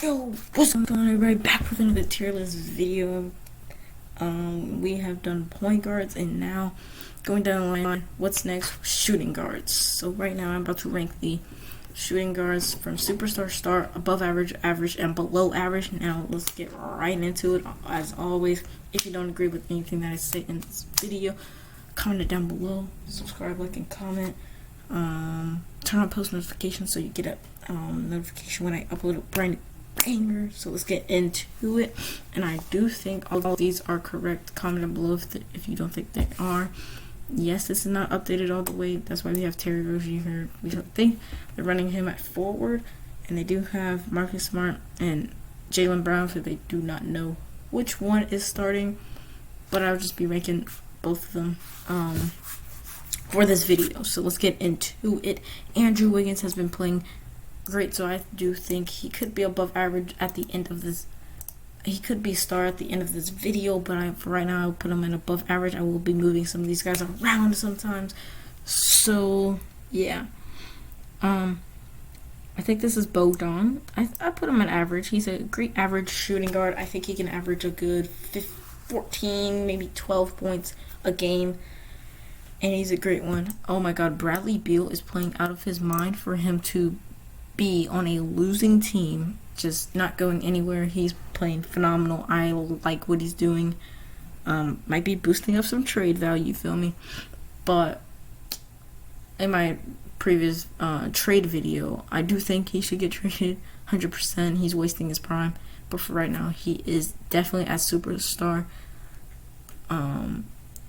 Yo, what's going on, everybody? Back with another tier list video. We have done point guards, and now going down the line, what's next? Shooting guards. So right now, I'm about to rank the shooting guards from superstar, star, above average, average, and below average. Now let's get right into it. As always, if you don't agree with anything that I say in this video, comment it down below. Subscribe, like, and comment. Turn on post notifications so you get a notification when I upload a brand new banger. So let's get into it. And I do think all of these are correct. Comment down below if you don't think they are. Yes, this is not updated all the way. That's why we have Terry Rozier here. We don't think they're running him at forward, and they do have Marcus Smart and Jaylen Brown, so they do not know which one is starting. But I'll just be ranking both of them for this video. So let's get into it. Andrew Wiggins has been playing great, so I do think he could be above average at the end of this. He could be a star at the end of this video, but for right now, I'll put him in above average. I will be moving some of these guys around sometimes. So yeah, I think this is Bogdan. I put him at average. He's a great average shooting guard. I think he can average a good 14, maybe 12 points a game. And he's a great one. Oh my God, Bradley Beal is playing out of his mind for him to be on a losing team, just not going anywhere. He's playing phenomenal. I like what he's doing. Might be boosting up some trade value, you feel me? But in my previous trade video, I do think he should get traded 100%. He's wasting his prime. But for right now, he is definitely a superstar.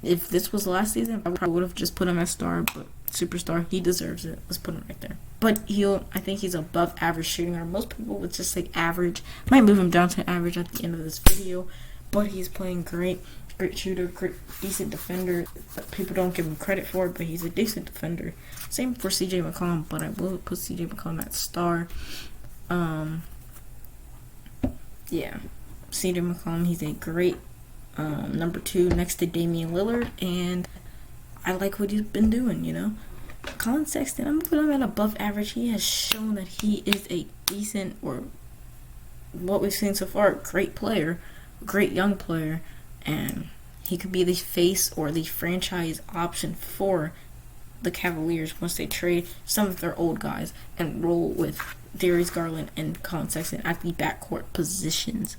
If this was last season, I probably would have just put him as star, but superstar, he deserves it. Let's put him right there. But I think he's above average shooting guard. Most people would just say average. Might move him down to average at the end of this video, but he's playing great shooter, decent defender. People don't give him credit for it, but he's a decent defender. Same for CJ McCollum, but I will put CJ McCollum at star. Yeah, CJ McCollum, he's a great number 2 next to Damian Lillard, and I like what he's been doing, you know. Colin Sexton, I'm going to put him at above average. He has shown that he is a decent, or what we've seen so far, great player, great young player, and he could be the face or the franchise option for the Cavaliers once they trade some of their old guys and roll with Darius Garland and Colin Sexton at the backcourt positions.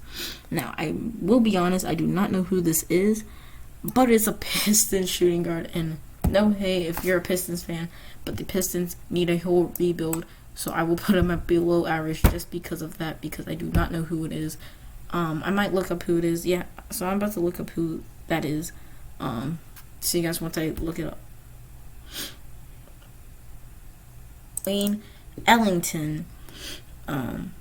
Now, I will be honest, I do not know who this is, but it's a Pistons shooting guard, and no, hey, if you're a Pistons fan, but the Pistons need a whole rebuild, so I will put him at below average just because of that, because I do not know who it is. I might look up who it is. Yeah, so I'm about to look up who that is. See you guys once I look it up. Wayne Ellington.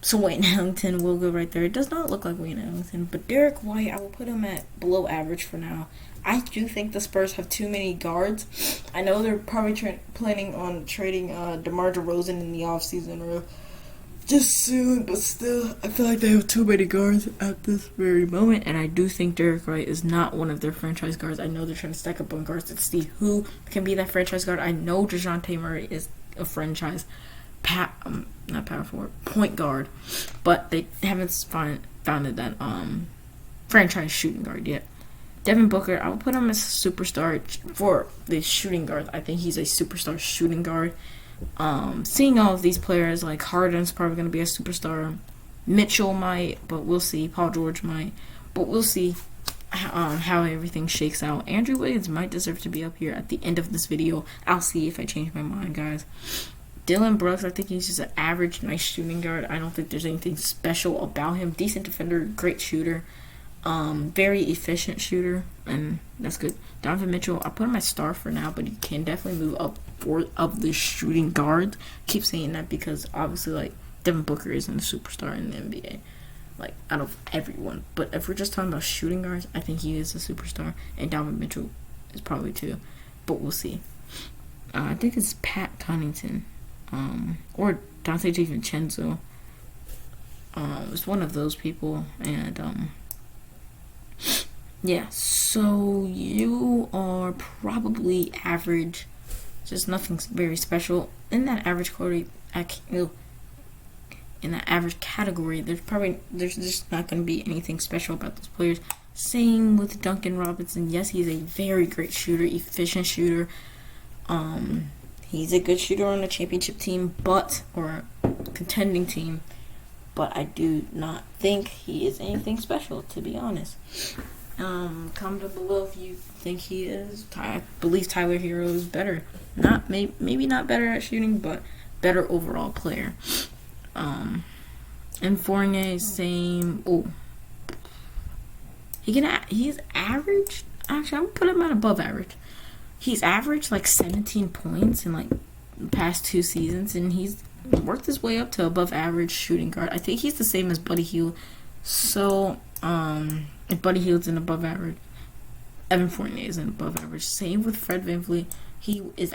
So Wayne Ellington will go right there. It does not look like Wayne Ellington, but Derek White, I will put him at below average for now. I do think the Spurs have too many guards. I know they're probably planning on trading DeMar DeRozan in the offseason or just soon, but still, I feel like they have too many guards at this very moment, and I do think Derek White is not one of their franchise guards. I know they're trying to stack up on guards to see who can be that franchise guard. I know DeJounte Murray is a franchise not power forward, point guard, but they haven't founded that franchise shooting guard yet. Devin Booker, I would put him as a superstar for the shooting guard. I think he's a superstar shooting guard. Seeing all of these players, like Harden's probably going to be a superstar. Mitchell might, but we'll see. Paul George might, but we'll see how everything shakes out. Andrew Wiggins might deserve to be up here at the end of this video. I'll see if I change my mind, guys. Dylan Brooks, I think he's just an average, nice shooting guard. I don't think there's anything special about him. Decent defender, great shooter. Very efficient shooter, and that's good. Donovan Mitchell, I'll put him at star for now, but he can definitely move up of the shooting guard. Keep saying that because obviously, like, Devin Booker isn't a superstar in the NBA, like, out of everyone. But if we're just talking about shooting guards, I think he is a superstar, and Donovan Mitchell is probably too, but we'll see. I think it's Pat Connaughton, or Dante DiVincenzo. It's one of those people, and yeah, so you are probably average, just nothing very special. In that average category, in that average category, there's just not going to be anything special about those players. Same with Duncan Robinson. Yes, he's a very great shooter, efficient shooter. He's a good shooter on a championship team, or a contending team. But I do not think he is anything special, to be honest. Comment down below if you think he is. I believe Tyler Hero is better. Maybe not better at shooting, but better overall player. And Fournier, same. Oh, he's average. Actually, I'm gonna put him at above average. He's averaged like 17 points in like the past 2 seasons, and he's worked his way up to above average shooting guard. I think he's the same as Buddy Hield. So, if Buddy Hield's an above average, Evan Fournier is an above average. Same with Fred VanVleet. He was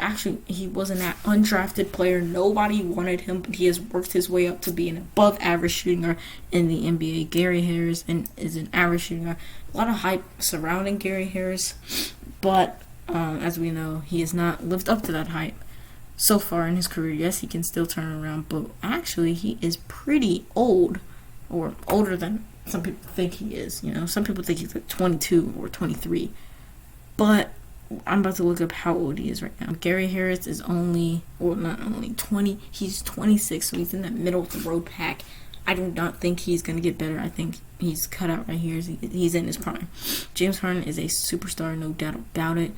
an undrafted player. Nobody wanted him, but he has worked his way up to be an above average shooting guard in the NBA. Gary Harris is an average shooting guard. A lot of hype surrounding Gary Harris, but as we know, he has not lived up to that hype so far in his career. Yes, he can still turn around, but actually he is pretty old, or older than some people think he is. Some people think he's like 22 or 23, but I'm about to look up how old he is right now. Gary Harris is not only 20, he's 26, so he's in that middle of the road pack. I do not think he's going to get better. I think he's cut out right here. He's in his prime. James Harden is a superstar, no doubt about it.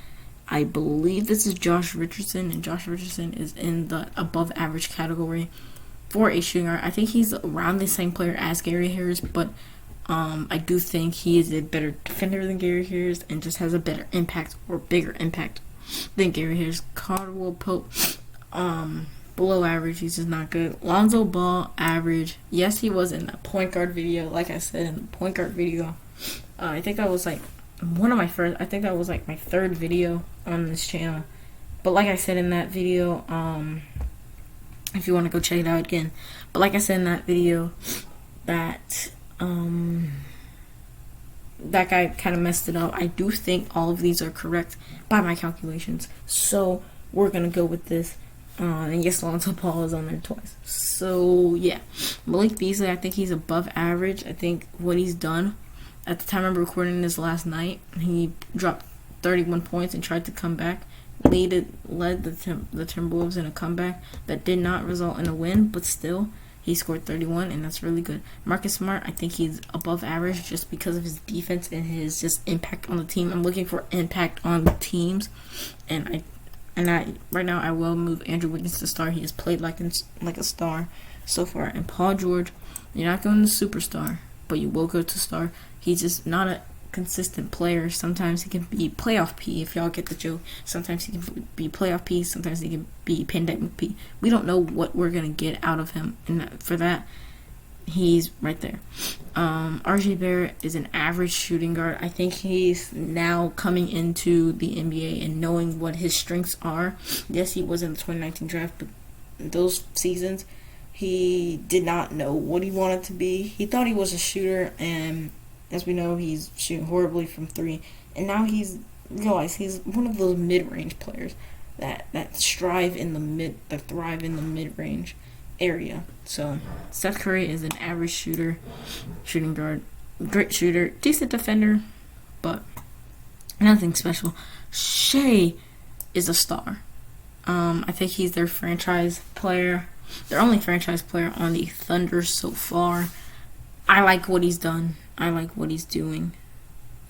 I believe this is Josh Richardson, and Josh Richardson is in the above average category for a shooting guard. I think he's around the same player as Gary Harris, but I do think he is a better defender than Gary Harris and just has a better impact, or bigger impact, than Gary Harris. Caldwell Pope, below average. He's just not good. Lonzo Ball, average. Yes, he was in the point guard video. Like I said, in the point guard video, I think that was like I think that was like my 3rd video on this channel. But like I said in that video, if you want to go check it out again. But like I said in that video, that guy kind of messed it up. I do think all of these are correct by my calculations. So we're going to go with this. And yes, Lonzo Ball is on there twice. So yeah, Malik Beasley, I think he's above average. I think what he's done at the time I'm recording this last night, he dropped 31 points and tried to come back. Led the Timberwolves in a comeback that did not result in a win, but still, he scored 31, and that's really good. Marcus Smart, I think he's above average just because of his defense and his just impact on the team. I'm looking for impact on the teams, and right now I will move Andrew Wiggins to star. He has played like a star so far. And Paul George, you're not going to superstar, but you will go to star. He's just not a consistent player. Sometimes he can be playoff P, if y'all get the joke. Sometimes he can be playoff P. Sometimes he can be pandemic P. We don't know what we're going to get out of him. And for that, he's right there. RJ Barrett is an average shooting guard. I think he's now coming into the NBA and knowing what his strengths are. Yes, he was in the 2019 draft, but those seasons, he did not know what he wanted to be. He thought he was a shooter, and as we know, he's shooting horribly from 3. And now he's realized he's one of those mid-range players that thrive in the mid-range area. So Steph Curry is an average shooting guard, great shooter, decent defender, but nothing special. Shea is a star. I think he's their franchise player. Their only franchise player on the Thunder so far. I like what he's done. I like what he's doing.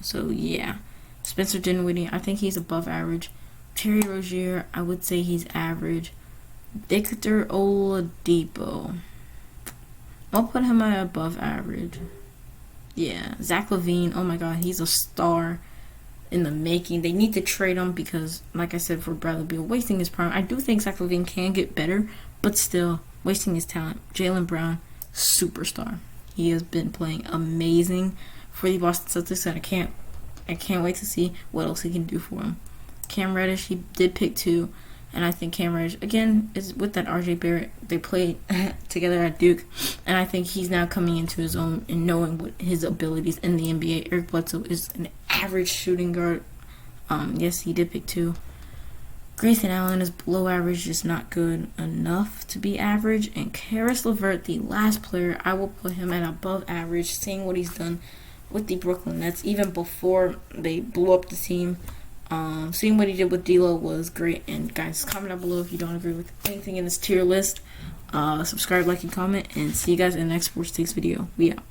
So, yeah. Spencer Dinwiddie, I think he's above average. Terry Rozier, I would say he's average. Victor Oladipo, I'll put him at above average. Yeah. Zach LaVine, oh my god, he's a star in the making. They need to trade him because, like I said, for Bradley Beal, wasting his prime. I do think Zach LaVine can get better, but still, wasting his talent. Jaylen Brown, superstar. He has been playing amazing for the Boston Celtics, and I can't wait to see what else he can do for him. Cam Reddish, he did pick 2, and I think Cam Reddish, again, is with that RJ Barrett. They played together at Duke, and I think he's now coming into his own and knowing what his abilities in the NBA. Eric Bledsoe is an average shooting guard. Yes, he did pick 2. Grayson Allen is below average, just not good enough to be average. And Caris LeVert, the last player, I will put him at above average, seeing what he's done with the Brooklyn Nets, even before they blew up the team. Seeing what he did with D'Lo was great. And guys, comment down below if you don't agree with anything in this tier list. Subscribe, like, and comment, and see you guys in the next Sports Takes video. We out.